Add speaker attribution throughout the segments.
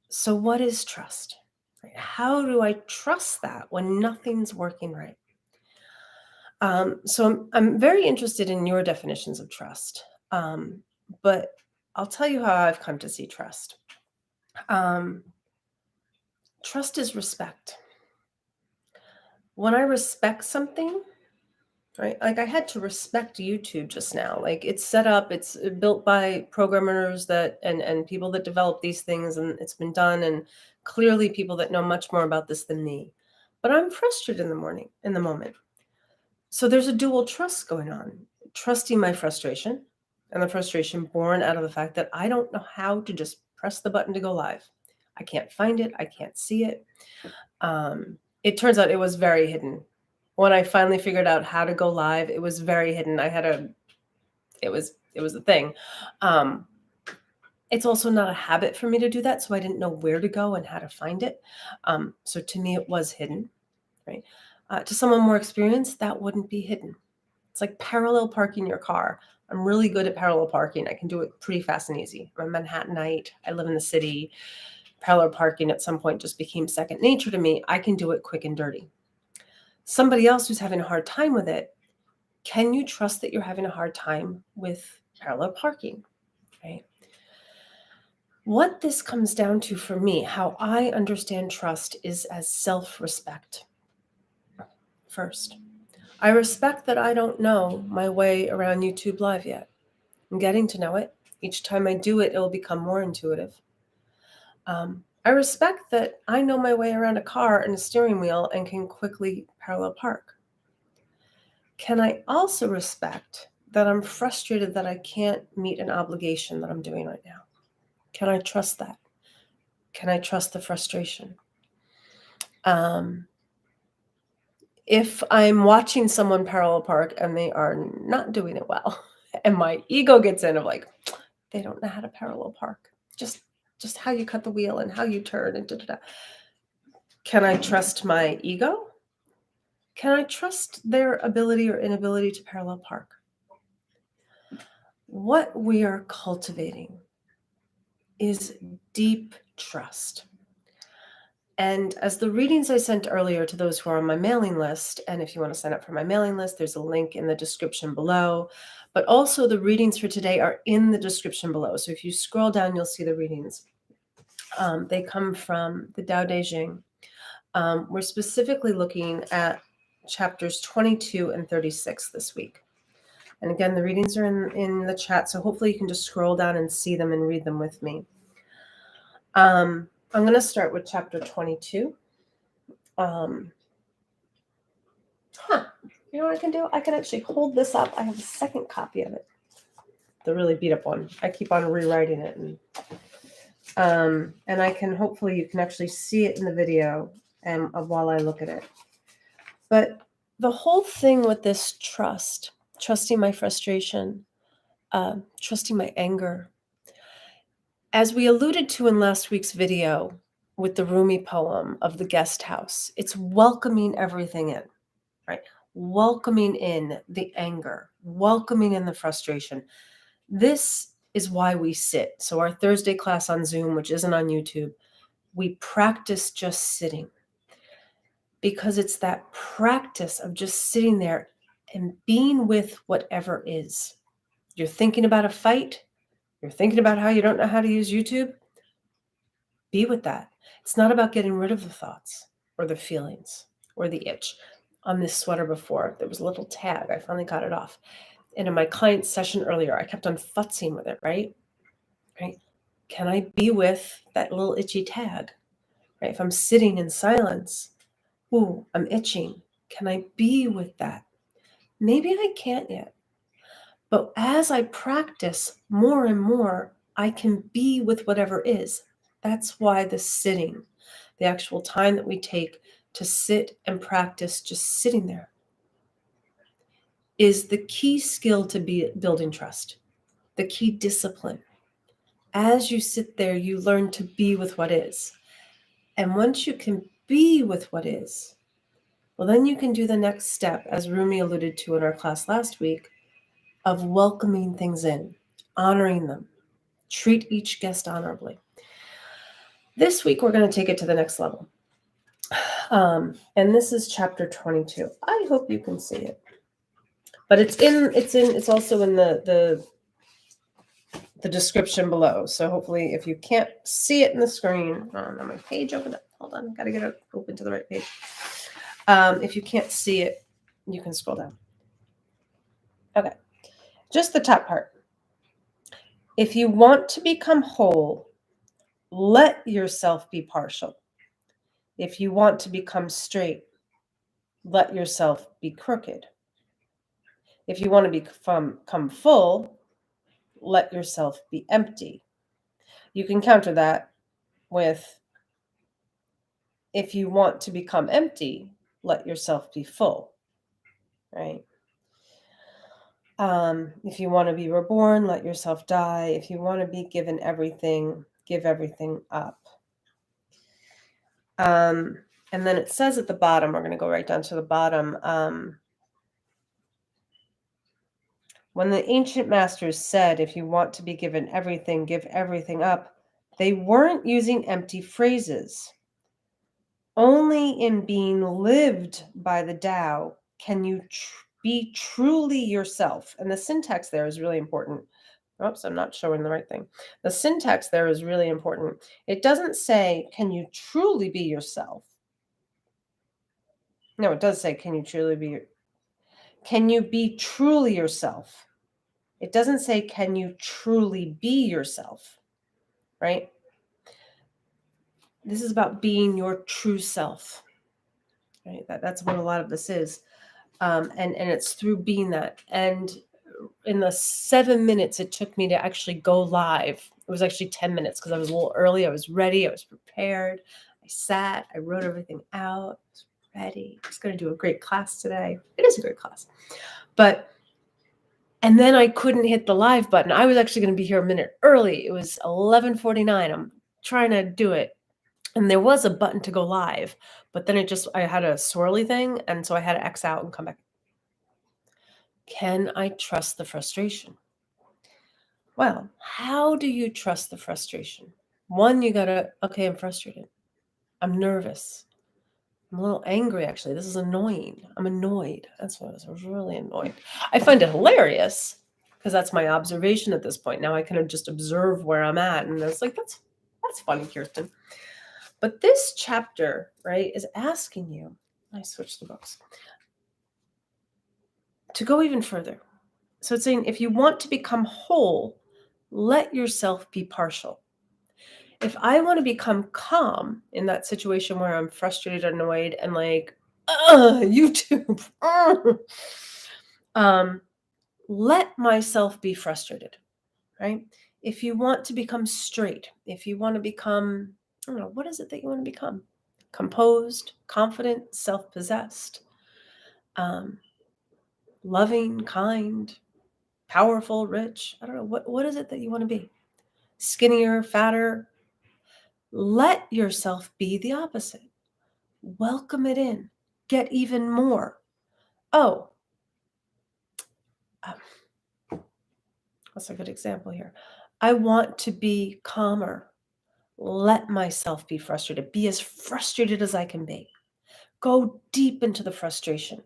Speaker 1: So what is trust? Right? How do I trust that when nothing's working right? So I'm very interested in your definitions of trust, but I'll tell you how I've come to see trust. Um, Trust is respect. When I respect something, right? Like I had to respect YouTube just now. Like it's set up, it's built by programmers that and people that develop these things, and it's been done, and clearly people that know much more about this than me. But I'm frustrated in the moment. So there's a dual trust going on. Trusting my frustration, and the frustration born out of the fact that I don't know how to just press the button to go live. I can't find it, I can't see it. It turns out it was very hidden. When I finally figured out how to go live, it was very hidden. It was a thing. Um, it's also not a habit for me to do that, so I didn't know where to go and how to find it. So to me, it was hidden, right? To someone more experienced, that wouldn't be hidden. It's like parallel parking your car. I'm really good at parallel parking. I can do it pretty fast and easy. I'm a Manhattanite. I live in the city. Parallel parking at some point just became second nature to me. I can do it quick and dirty. Somebody else who's having a hard time with it, can you trust that you're having a hard time with parallel parking, right? What this comes down to for me, how I understand trust, is as self-respect. First, I respect that I don't know my way around YouTube Live yet. I'm getting to know it. Each time I do it, it'll become more intuitive. I respect that I know my way around a car and a steering wheel and can quickly parallel park. Can I also respect that I'm frustrated that I can't meet an obligation that I'm doing right now? Can I trust that? Can I trust the frustration? If I'm watching someone parallel park and they are not doing it well, and my ego gets in of like, they don't know how to parallel park, just how you cut the wheel and how you turn and da da da. Can I trust my ego? Can I trust their ability or inability to parallel park? What we are cultivating is deep trust. And as the readings I sent earlier to those who are on my mailing list, and if you want to sign up for my mailing list, there's a link in the description below. But also the readings for today are in the description below. So if you scroll down, you'll see the readings. They come from the Tao Te Ching. We're specifically looking at chapters 22 and 36 this week. And again, the readings are in the chat, so hopefully you can just scroll down and see them and read them with me. I'm going to start with chapter 22. You know what I can do? I can actually hold this up. I have a second copy of it, the really beat up one. I keep on rewriting it, and I can, hopefully you can actually see it in the video and while I look at it. But the whole thing with this trust, trusting my frustration, trusting my anger, as we alluded to in last week's video with the Rumi poem of the guest house, it's welcoming everything in, right? Welcoming in the anger, welcoming in the frustration. This is why we sit. So our Thursday class on Zoom, which isn't on YouTube, we practice just sitting, because it's that practice of just sitting there and being with whatever is. You're thinking about a fight. You're thinking about how you don't know how to use YouTube. Be with that. It's not about getting rid of the thoughts or the feelings or the itch. On this sweater before, there was a little tag. I finally got it off. And in my client's session earlier, I kept on futzing with it, right? Can I be with that little itchy tag? Right? If I'm sitting in silence, ooh, I'm itching. Can I be with that? Maybe I can't yet. But as I practice more and more, I can be with whatever is. That's why the sitting, the actual time that we take to sit and practice just sitting there, is the key skill to be building trust, the key discipline. As you sit there, you learn to be with what is. And once you can be with what is, well, then you can do the next step, as Rumi alluded to in our class last week, of welcoming things in, honoring them, treat each guest honorably. This week, we're going to take it to the next level. And this is chapter 22. I hope you can see it. But it's also in the description below. So hopefully, if you can't see it in the screen, on my page opened up. Hold on, got to get it open to the right page. If you can't see it, you can scroll down. Okay, just the top part. If you want to become whole, let yourself be partial. If you want to become straight, let yourself be crooked. If you want to become full, let yourself be empty. You can counter that with, if you want to become empty, let yourself be full, right? If you want to be reborn, let yourself die. If you want to be given everything, give everything up. And then it says at the bottom, we're going to go right down to the bottom. When the ancient masters said, if you want to be given everything, give everything up, they weren't using empty phrases. Only in being lived by the Tao can you be truly yourself. And the syntax there is really important. Oops, I'm not showing the right thing. The syntax there is really important. It doesn't say, can you truly be yourself? No, it does say, can you be truly yourself? It doesn't say, can you truly be yourself, right? This is about being your true self, right? That's what a lot of this is. And it's through being that. And in the 7 minutes it took me to actually go live, it was actually 10 minutes because I was a little early. I was ready. I was prepared. I sat. I wrote everything out. I was ready. I was going to do a great class today. It is a great class. And then I couldn't hit the live button. I was actually going to be here a minute early. It was 11:49. I'm trying to do it. And there was a button to go live, but then I had a swirly thing. And so I had to X out and come back. Can I trust the frustration? Well, how do you trust the frustration? One, you gotta, okay, I'm frustrated. I'm nervous. I'm a little angry, actually. This is annoying. I'm annoyed. That's what it was. I was really annoyed. I find it hilarious because that's my observation at this point. Now I kind of just observe where I'm at. And it's like, that's funny, Kirsten. But this chapter, right, is asking you, I switched the books, to go even further. So it's saying, if you want to become whole, let yourself be partial. If I want to become calm in that situation where I'm frustrated, annoyed, and like, YouTube, let myself be frustrated, right? If you want to become straight, if you want to become, I don't know, what is it that you want to become? Composed, confident, self-possessed, loving, kind, powerful, rich. I don't know. What is it that you want to be? Skinnier, fatter? Let yourself be the opposite. Welcome it in. Get even more. Oh, what's a good example here? I want to be calmer. Let myself be frustrated. Be as frustrated as I can be. Go deep into the frustration.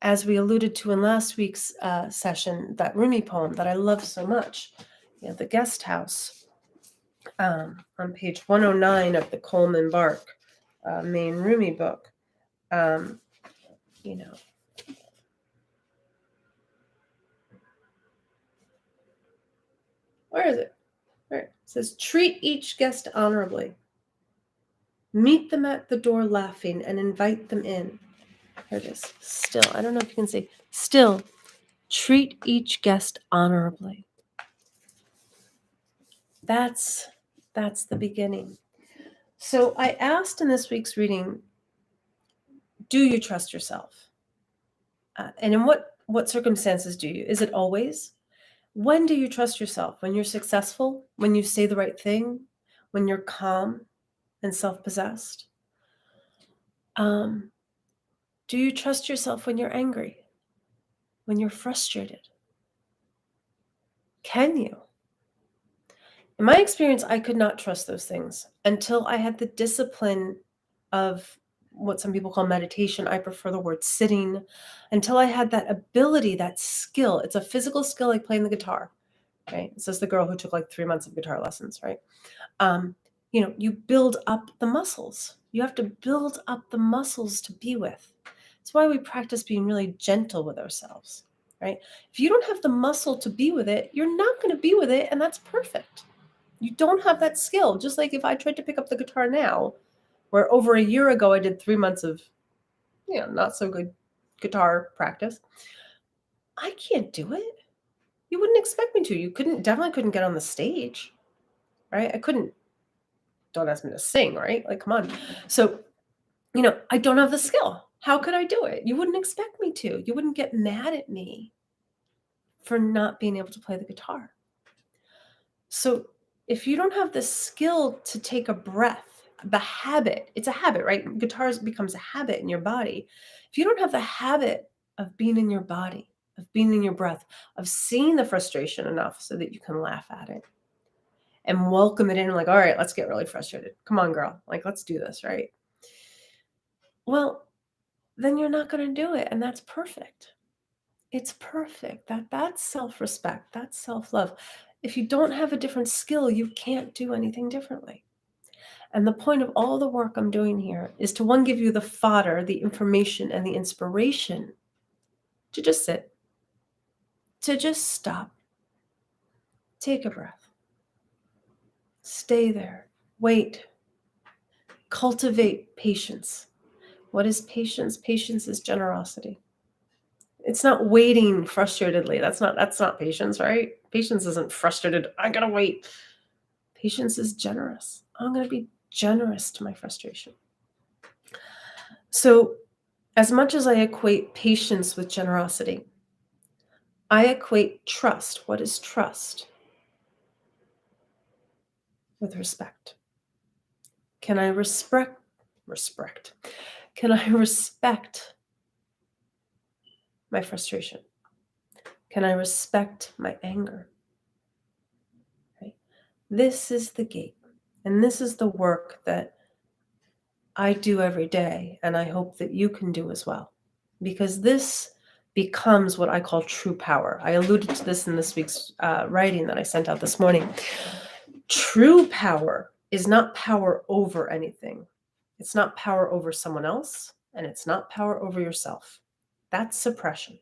Speaker 1: As we alluded to in last week's session, that Rumi poem that I love so much, The Guest House, on page 109 of the Coleman Bark main Rumi book, where is it? Where it says, treat each guest honorably. Meet them at the door laughing and invite them in. Here it is. Still, I don't know if you can see. Still, treat each guest honorably. That's the beginning. So I asked in this week's reading, do you trust yourself? And in what circumstances do you? Is it always? When do you trust yourself? When you're successful? When you say the right thing? When you're calm and self-possessed? Do you trust yourself when you're angry? When you're frustrated? Can you? In my experience, I could not trust those things until I had the discipline of what some people call meditation. I prefer the word sitting, until I had that ability, that skill. It's a physical skill like playing the guitar, right? This is the girl who took like 3 months of guitar lessons, right? Um, you build up the muscles. You have to build up the muscles to be with. That's why we practice being really gentle with ourselves, right? If you don't have the muscle to be with it, you're not going to be with it, and that's perfect. You don't have that skill. Just like if I tried to pick up the guitar now, where over a year ago I did 3 months of, not so good guitar practice, I can't do it. You wouldn't expect me to. You definitely couldn't get on the stage, right? I couldn't, don't ask me to sing, right? Like, come on. So, I don't have the skill. How could I do it? You wouldn't expect me to. You wouldn't get mad at me for not being able to play the guitar. So if you don't have the skill to take a breath, the habit, it's a habit, right? Guitars becomes a habit in your body. If you don't have the habit of being in your body, of being in your breath, of seeing the frustration enough so that you can laugh at it and welcome it in, like, all right, let's get really frustrated. Come on, girl. Like, let's do this, right? Well, then you're not going to do it. And that's perfect. It's perfect. That's self-respect. That's self-love. If you don't have a different skill, you can't do anything differently. And the point of all the work I'm doing here is to, one, give you the fodder, the information, and the inspiration to just sit, to just stop, take a breath, stay there, wait, cultivate patience. What is patience? Patience is generosity. It's not waiting frustratedly. That's not patience, right? Patience isn't frustrated. I gotta wait. Patience is generous. I'm gonna be generous to my frustration. So, as much as I equate patience with generosity, I equate trust. What is trust? With respect. Can I respect? Can I respect my frustration? Can I respect my anger? Right? This is the gate. And this is the work that I do every day, and I hope that you can do as well. Because this becomes what I call true power. I alluded to this in this week's writing that I sent out this morning. True power is not power over anything. It's not power over someone else, and it's not power over yourself. That's suppression.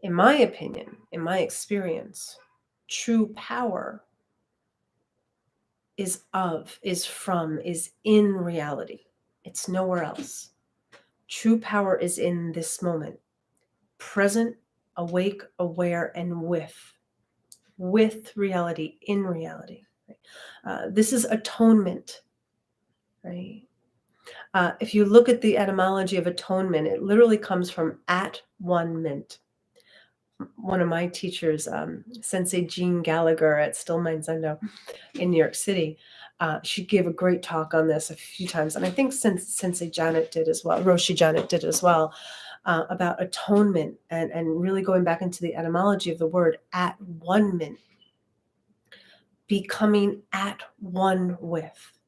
Speaker 1: In my opinion, in my experience, true power is in reality. It's nowhere else. True power is in this moment, present, awake, aware, and with reality, in reality. This is atonement, right? If you look at the etymology of atonement, it literally comes from at one mint. One of my teachers, Sensei Jean Gallagher at Still Mind Zendo in New York City, she gave a great talk on this a few times, and I think Sensei Janet did as well, Roshi Janet did as well, about atonement and really going back into the etymology of the word at one mint, becoming at one with,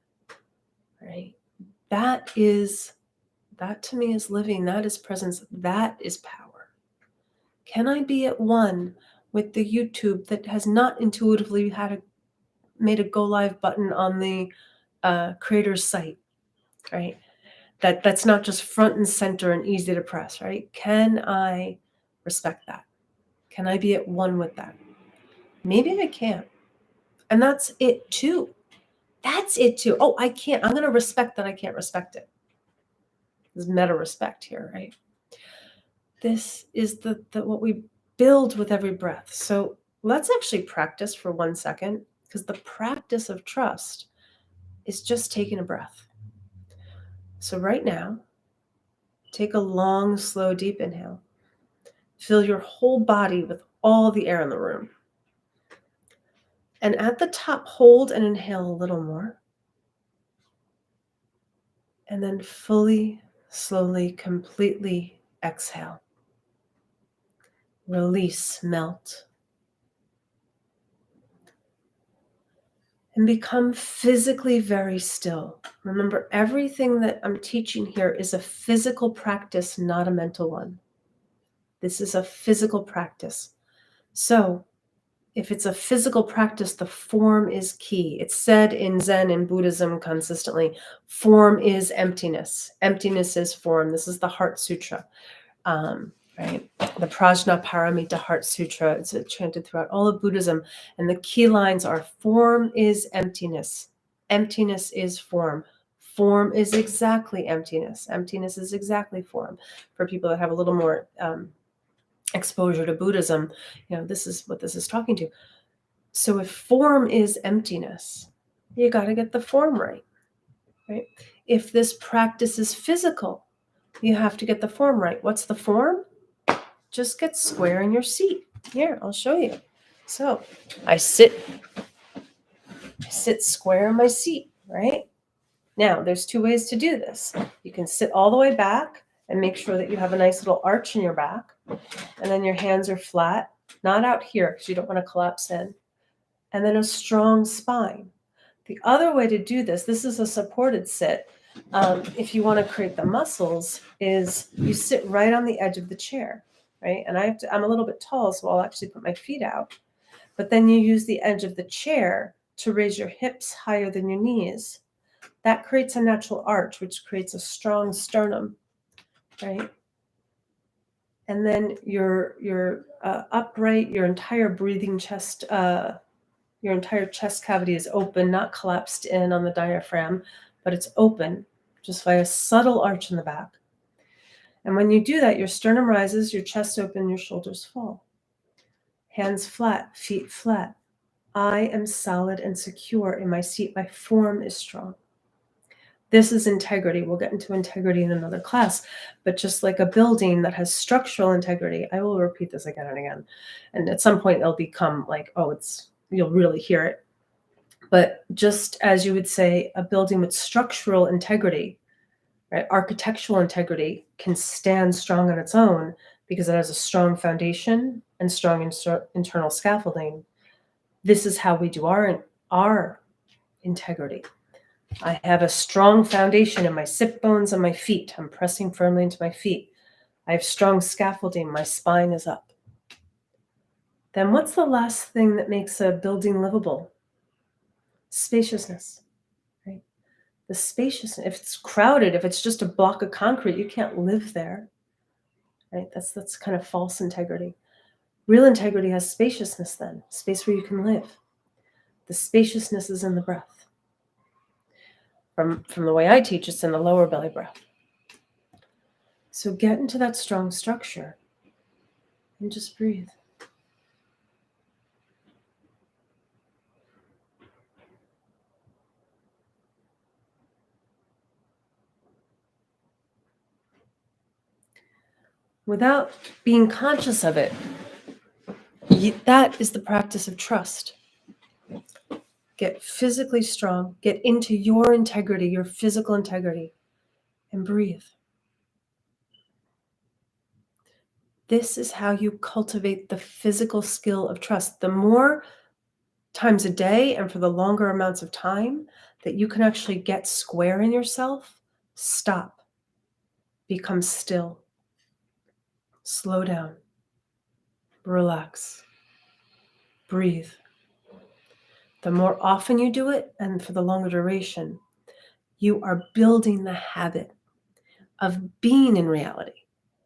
Speaker 1: right? That to me is living, that is presence, that is power. Can I be at one with the YouTube that has not intuitively made a go live button on the creator's site, right? That's not just front and center and easy to press, right? Can I respect that? Can I be at one with that? Maybe I can't. And that's it too. That's it too. Oh, I can't. I'm going to respect that I can't respect it. There's meta respect here, right? This is the what we build with every breath. So let's actually practice for 1 second, because the practice of trust is just taking a breath. So right now, take a long, slow, deep inhale. Fill your whole body with all the air in the room. And at the top, hold and inhale a little more. And then fully, slowly, completely exhale. Release, melt. and become physically very still. Remember, everything that I'm teaching here is a physical practice, not a mental one. This is a physical practice. So, if it's a physical practice, the form is key. It's said in Zen and Buddhism consistently, form is emptiness. Emptiness is form. This is the Heart Sutra, right? The Prajnaparamita Heart Sutra. It's chanted throughout all of Buddhism. And the key lines are form is emptiness. Emptiness is form. Form is exactly emptiness. Emptiness is exactly form. For people that have a little more exposure to Buddhism, this is what this is talking to. So if form is emptiness, you got to get the form right? If this practice is physical, you have to get the form right. What's the form? Just get square in your seat. Here, I'll show you. So I sit square in my seat, right? Now, there's two ways to do this. You can sit all the way back and make sure that you have a nice little arch in your back, and then your hands are flat, not out here because you don't want to collapse in, and then a strong spine. The other way to do this is a supported sit. If you want to create the muscles, is you sit right on the edge of the chair, right? And I'm a little bit tall, so I'll actually put my feet out. But then you use the edge of the chair to raise your hips higher than your knees. That creates a natural arch, which creates a strong sternum, right? And then you're upright, your entire breathing chest. Your entire chest cavity is open, not collapsed in on the diaphragm, but it's open just by a subtle arch in the back. And when you do that, your sternum rises, your chest open, your shoulders fall. Hands flat, feet flat. I am solid and secure in my seat. My form is strong. This is integrity. We'll get into integrity in another class, but just like a building that has structural integrity, I will repeat this again and again. And at some point it'll become like, you'll really hear it. But just as you would say, a building with structural integrity, right? Architectural integrity can stand strong on its own because it has a strong foundation and strong internal scaffolding. This is how we do our integrity. I have a strong foundation in my sit bones and my feet. I'm pressing firmly into my feet. I have strong scaffolding. My spine is up. Then what's the last thing that makes a building livable? Spaciousness, right? The spaciousness. If it's crowded, if it's just a block of concrete, you can't live there, right? That's kind of false integrity. Real integrity has spaciousness then, space where you can live. The spaciousness is in the breath. From the way I teach, it's in the lower belly breath. So get into that strong structure and just breathe. Without being conscious of it, that is the practice of trust. Get physically strong, get into your integrity, your physical integrity, and breathe. This is how you cultivate the physical skill of trust. The more times a day and for the longer amounts of time that you can actually get square in yourself, stop, become still, slow down, relax, breathe. The more often you do it and for the longer duration, you are building the habit of being in reality.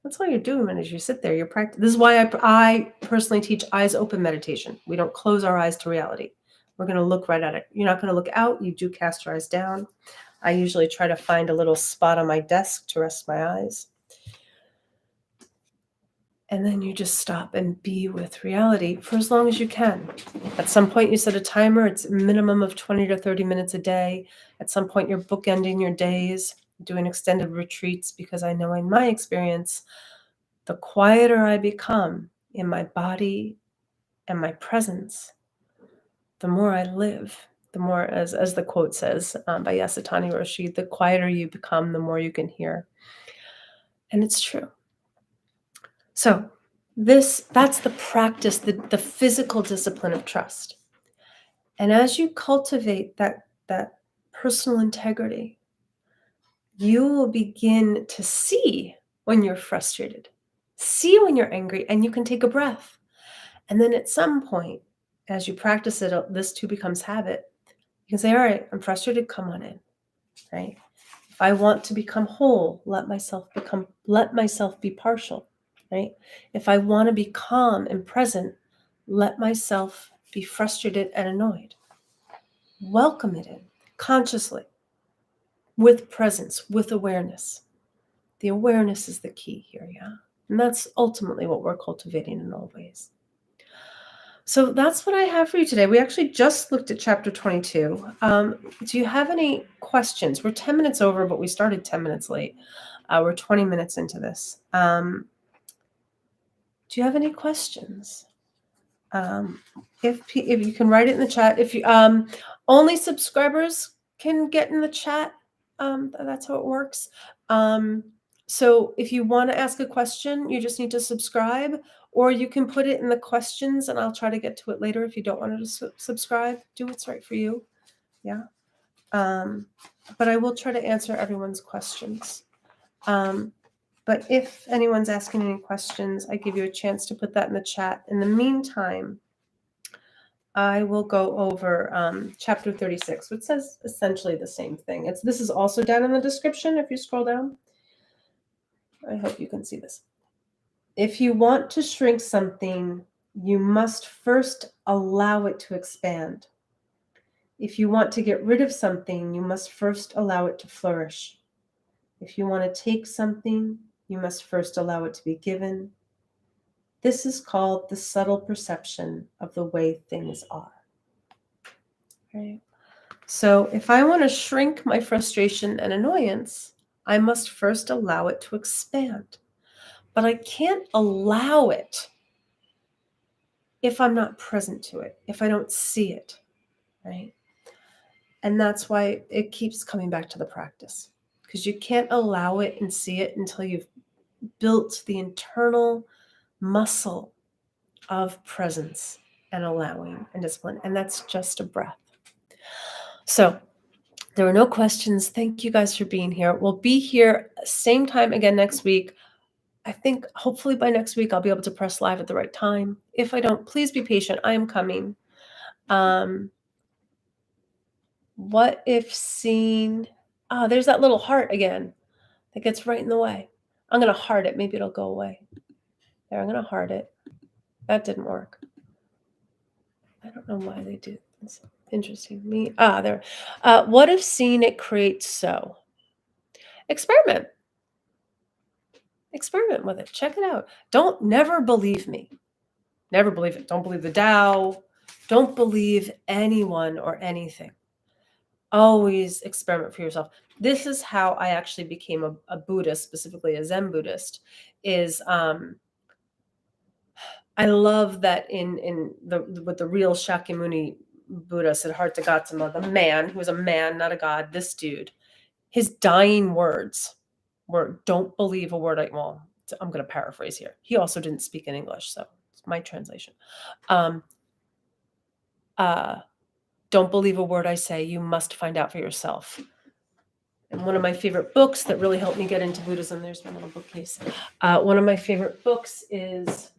Speaker 1: That's all you're doing as you sit there. You're practicing. This is why I personally teach eyes open meditation. We don't close our eyes to reality. We're going to look right at it. You're not going to look out. You do cast your eyes down. I usually try to find a little spot on my desk to rest my eyes. And then you just stop and be with reality for as long as you can. At some point, you set a timer. It's a minimum of 20 to 30 minutes a day. At some point, you're bookending your days, doing extended retreats, because I know in my experience, the quieter I become in my body and my presence, the more I live. The more, as the quote says by Yasutani Roshi, the quieter you become, the more you can hear. And it's true. So that's the practice, the physical discipline of trust. And as you cultivate that personal integrity, you will begin to see when you're frustrated, see when you're angry, and you can take a breath. And then at some point, as you practice it, this too becomes habit. You can say, all right, I'm frustrated, come on in, right? If I want to become whole, let myself be partial, right? If I want to be calm and present, let myself be frustrated and annoyed. Welcome it in consciously, with presence, with awareness. The awareness is the key here, yeah? And that's ultimately what we're cultivating in all ways. So that's what I have for you today. We actually just looked at chapter 22. Do you have any questions? We're 10 minutes over, but we started 10 minutes late. We're 20 minutes into this. Do you have any questions? If you can write it in the chat. If you only subscribers can get in the chat. That's how it works. So if you want to ask a question, you just need to subscribe, or you can put it in the questions and I'll try to get to it later. If you don't want to subscribe, do what's right for you. Yeah. But I will try to answer everyone's questions. But if anyone's asking any questions, I give you a chance to put that in the chat. In the meantime, I will go over chapter 36, which says essentially the same thing. This is also down in the description if you scroll down. I hope you can see this. If you want to shrink something, you must first allow it to expand. If you want to get rid of something, you must first allow it to flourish. If you want to take something, you must first allow it to be given. This is called the subtle perception of the way things are. Right? So if I want to shrink my frustration and annoyance, I must first allow it to expand. But I can't allow it if I'm not present to it, if I don't see it, right? And that's why it keeps coming back to the practice, because you can't allow it and see it until you've built the internal muscle of presence and allowing and discipline. And that's just a breath. So there were no questions. Thank you guys for being here. We'll be here same time again next week. I think hopefully by next week I'll be able to press live at the right time. If I don't, please be patient. I am coming. What if seeing, there's that little heart again that gets right in the way. I'm going to heart it. Maybe it'll go away. There, I'm going to heart it. That didn't work. I don't know why they do. It's interesting. There. What if seeing it creates so? Experiment. Experiment with it. Check it out. Don't never believe me. Never believe it. Don't believe the Tao. Don't believe anyone or anything. Always experiment for yourself. This is how I actually became a Buddhist, specifically a Zen Buddhist, is I love that in what the real Shakyamuni Buddha, Siddhartha Gautama, the man who was a man, not a god, this dude, his dying words were, don't believe a word I'm going to paraphrase here. He also didn't speak in English, so it's my translation. Don't believe a word I say. You must find out for yourself. And one of my favorite books that really helped me get into Buddhism, there's my little bookcase. One of my favorite books is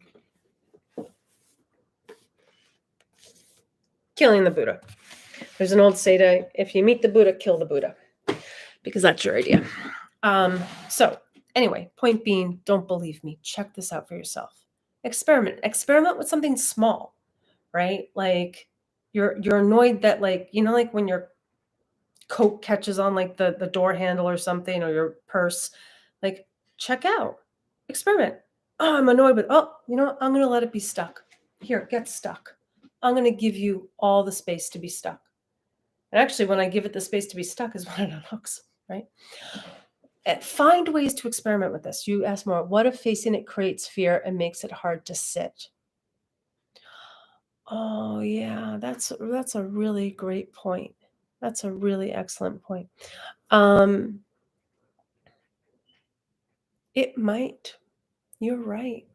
Speaker 1: Killing the Buddha. There's an old saying, if you meet the Buddha, kill the Buddha, because that's your idea. So anyway, point being, don't believe me. Check this out for yourself. Experiment with something small, right? Like you're annoyed that, like, like when your coat catches on like the door handle or something, or your purse, like check out, experiment. Oh, I'm annoyed with, I'm going to let it be stuck. Here, get stuck. I'm going to give you all the space to be stuck. And actually, when I give it the space to be stuck is when it unhooks, right? Find ways to experiment with this. You ask more, what if facing it creates fear and makes it hard to sit? Oh, yeah, that's a really great point. That's a really excellent point. It might. You're right.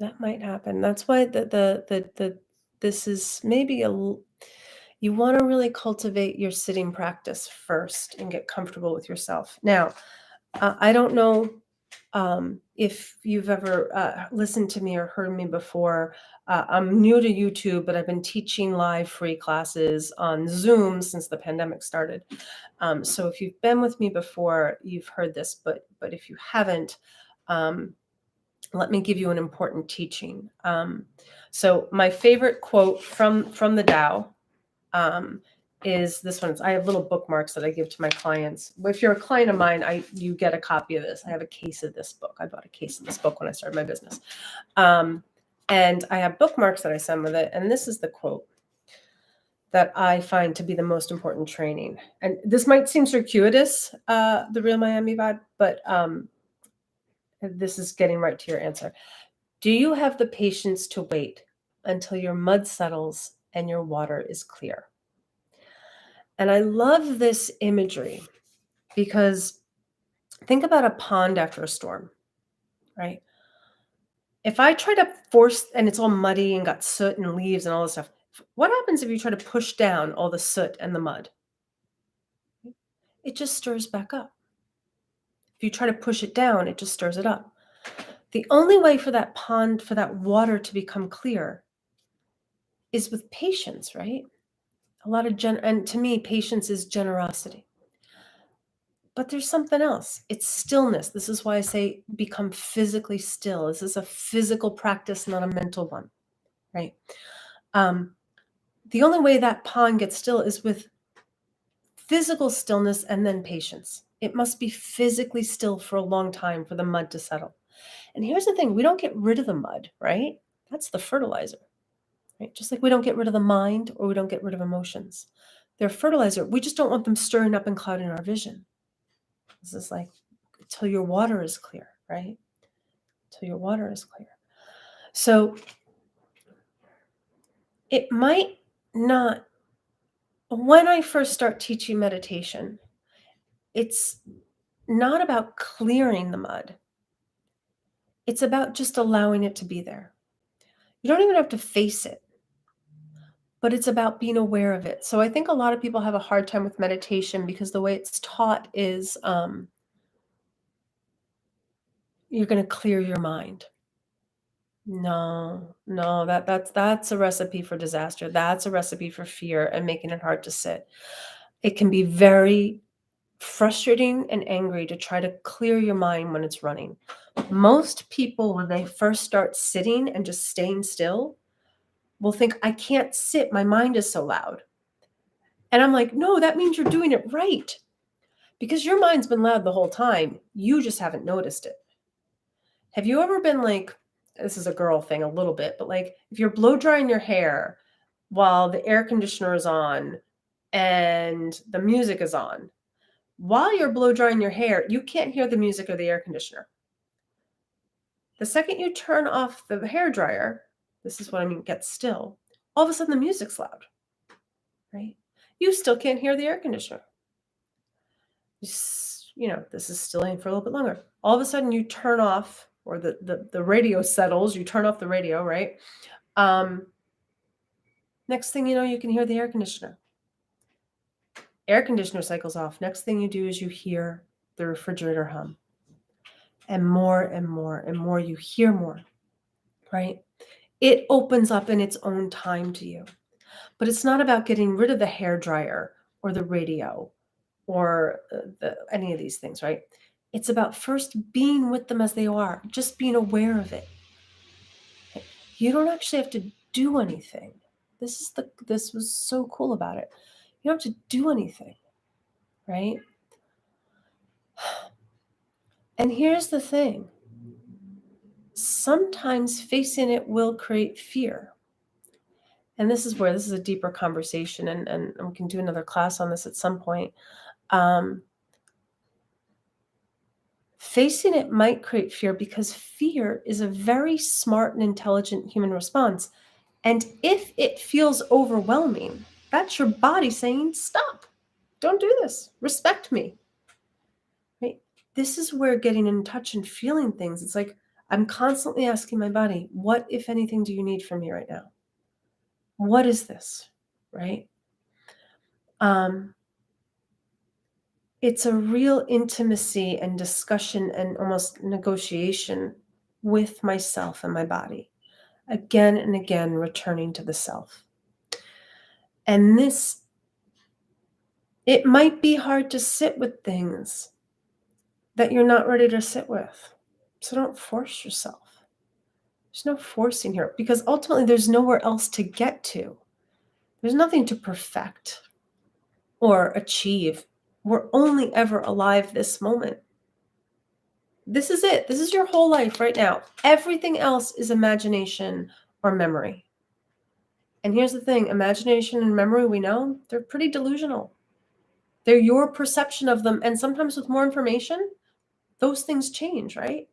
Speaker 1: That might happen. That's why the this is maybe you want to really cultivate your sitting practice first and get comfortable with yourself. Now, I don't know if you've ever listened to me or heard me before. I'm new to YouTube, but I've been teaching live free classes on Zoom since the pandemic started. So if you've been with me before, you've heard this, but if you haven't, um, let me give you an important teaching. So my favorite quote from the Tao um, is this one. I have little bookmarks that I give to my clients. If you're a client of mine, you get a copy of this. I have a case of this book. I bought a case of this book when I started my business. And I have bookmarks that I send with it. And this is the quote that I find to be the most important training. And this might seem circuitous, the Real Miami vibe, but this is getting right to your answer. Do you have the patience to wait until your mud settles and your water is clear? And I love this imagery because think about a pond after a storm, right? If I try to force, and it's all muddy and got soot and leaves and all this stuff, what happens if you try to push down all the soot and the mud? It just stirs back up. If you try to push it down, it just stirs it up. The only way for that pond, for that water to become clear is with patience, right? A lot of and to me, patience is generosity. But there's something else. It's stillness. This is why I say become physically still. This is a physical practice, not a mental one, right? Um, the only way that pond gets still is with physical stillness and then patience. It must be physically still for a long time for the mud to settle. And here's the thing, we don't get rid of the mud, right? That's the fertilizer, right? Just like we don't get rid of the mind or we don't get rid of emotions. They're fertilizer. We just don't want them stirring up and clouding our vision. This is like till your water is clear, right? Till your water is clear. So it might not, when I first start teaching meditation, it's not about clearing the mud. It's about just allowing it to be there. You don't even have to face it, but it's about being aware of it. So I think a lot of people have a hard time with meditation because the way it's taught is you're going to clear your mind. No, no, that's a recipe for disaster. That's a recipe for fear and making it hard to sit. It can be very frustrating and angry to try to clear your mind when it's running. Most people, when they first start sitting and just staying still, will think, I can't sit. My mind is so loud. And I'm like, no, that means you're doing it right. Because your mind's been loud the whole time. You just haven't noticed it. Have you ever been like, this is a girl thing a little bit, but like if you're blow drying your hair while the air conditioner is on and the music is on, while you're blow drying your hair, you can't hear the music or the air conditioner. The second you turn off the hair dryer, this is what I mean, get still, all of a sudden the music's loud, right? You still can't hear the air conditioner. This is still in for a little bit longer. All of a sudden you turn off, or the radio settles, you turn off the radio, right? Next thing you know, you can hear the air conditioner. Air conditioner cycles off. Next thing you do is you hear the refrigerator hum. And more and more and more, you hear more, right? It opens up in its own time to you. But it's not about getting rid of the hair dryer or the radio or any of these things, right? It's about first being with them as they are, just being aware of it. You don't actually have to do anything. This was so cool about it. You don't have to do anything, right? And here's the thing. Sometimes facing it will create fear. And this is a deeper conversation, and we can do another class on this at some point. Facing it might create fear because fear is a very smart and intelligent human response. And if it feels overwhelming, that's your body saying, stop, don't do this, respect me. Right? This is where getting in touch and feeling things, it's like I'm constantly asking my body, what, if anything, do you need from me right now? What is this, right? It's a real intimacy and discussion and almost negotiation with myself and my body, again and again, returning to the self. And this, it might be hard to sit with things that you're not ready to sit with. So don't force yourself. There's no forcing here because ultimately there's nowhere else to get to. There's nothing to perfect or achieve. We're only ever alive this moment. This is it. This is your whole life right now. Everything else is imagination or memory. And here's the thing, imagination and memory, we know, they're pretty delusional. They're your perception of them. And sometimes with more information, those things change, right?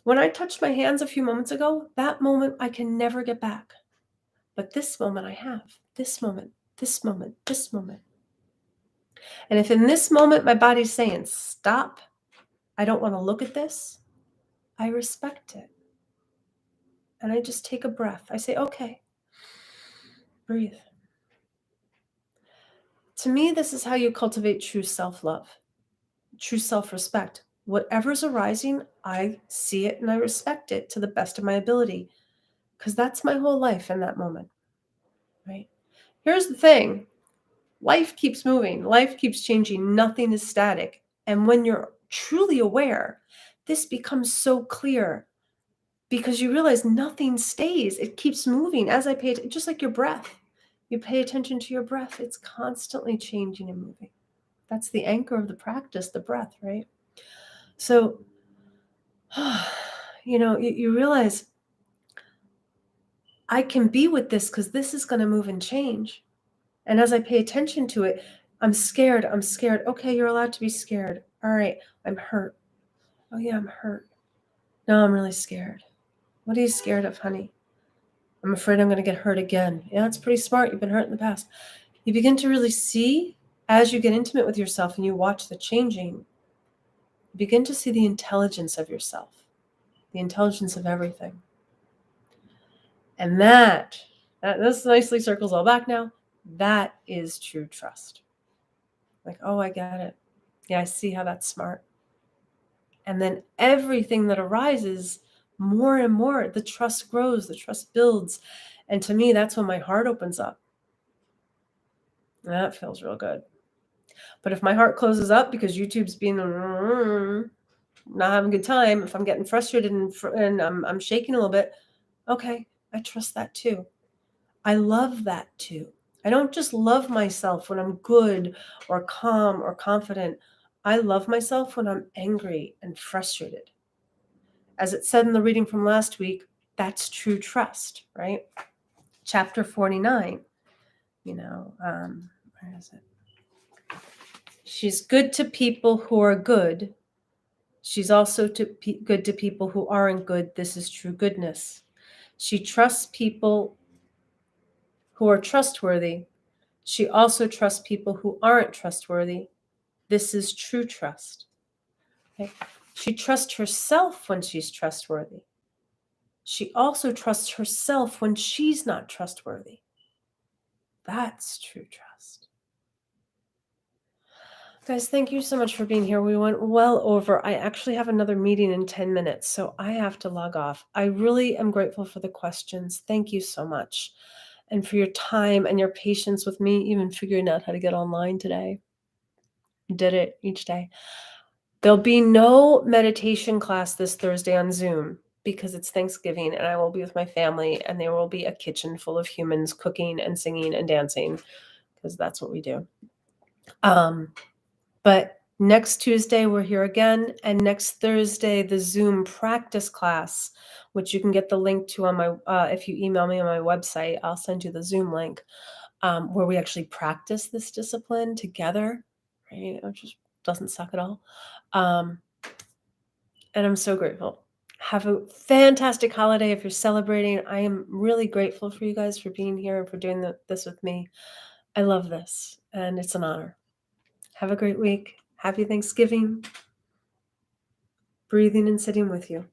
Speaker 1: When I touched my hands a few moments ago, that moment I can never get back. But this moment I have. This moment, this moment, this moment. And if in this moment my body's saying, stop, I don't want to look at this, I respect it. And I just take a breath. I say, okay, breathe. To me, this is how you cultivate true self-love, true self-respect. Whatever's arising, I see it and I respect it to the best of my ability because that's my whole life in that moment, right? Here's the thing. Life keeps moving. Life keeps changing. Nothing is static. And when you're truly aware, this becomes so clear because you realize nothing stays. It keeps moving as I pay attention, just like your breath. You pay attention to your breath. It's constantly changing and moving. That's the anchor of the practice, the breath, right? So, you realize I can be with this because this is going to move and change. And as I pay attention to it, I'm scared. I'm scared. Okay, you're allowed to be scared. All right, I'm hurt. Oh, yeah, I'm hurt. No, I'm really scared. What are you scared of, honey? I'm afraid I'm going to get hurt again. Yeah, that's pretty smart. You've been hurt in the past. You begin to really see as you get intimate with yourself and you watch the changing, you begin to see the intelligence of yourself, the intelligence of everything. And this nicely circles all back now. That is true trust. Like, oh, I get it. Yeah, I see how that's smart. And then everything that arises, more and more, the trust grows, the trust builds. And to me, that's when my heart opens up. And that feels real good. But if my heart closes up because YouTube's being not having a good time, if I'm getting frustrated and I'm shaking a little bit, okay, I trust that too. I love that too. I don't just love myself when I'm good or calm or confident. I love myself when I'm angry and frustrated. As it said in the reading from last week, that's true trust, right? Chapter 49, where is it? She's good to people who are good. She's also good to people who aren't good. This is true goodness. She trusts people who are trustworthy. She also trusts people who aren't trustworthy. This is true trust. Okay? She trusts herself when she's trustworthy. She also trusts herself when she's not trustworthy. That's true trust. Guys, thank you so much for being here. We went well over. I actually have another meeting in 10 minutes, so I have to log off. I really am grateful for the questions. Thank you so much. And for your time and your patience with me, even figuring out how to get online today. Did it each day. There'll be no meditation class this Thursday on Zoom because it's Thanksgiving and I will be with my family and there will be a kitchen full of humans cooking and singing and dancing because that's what we do. But next Tuesday, we're here again. And next Thursday, the Zoom practice class, which you can get the link to on my, if you email me on my website, I'll send you the Zoom link, where we actually practice this discipline together, right? Which just doesn't suck at all. And I'm so grateful. Have a fantastic holiday if you're celebrating. I am really grateful for you guys for being here and for doing this with me. I love this, and it's an honor. Have a great week. Happy Thanksgiving. Breathing and sitting with you.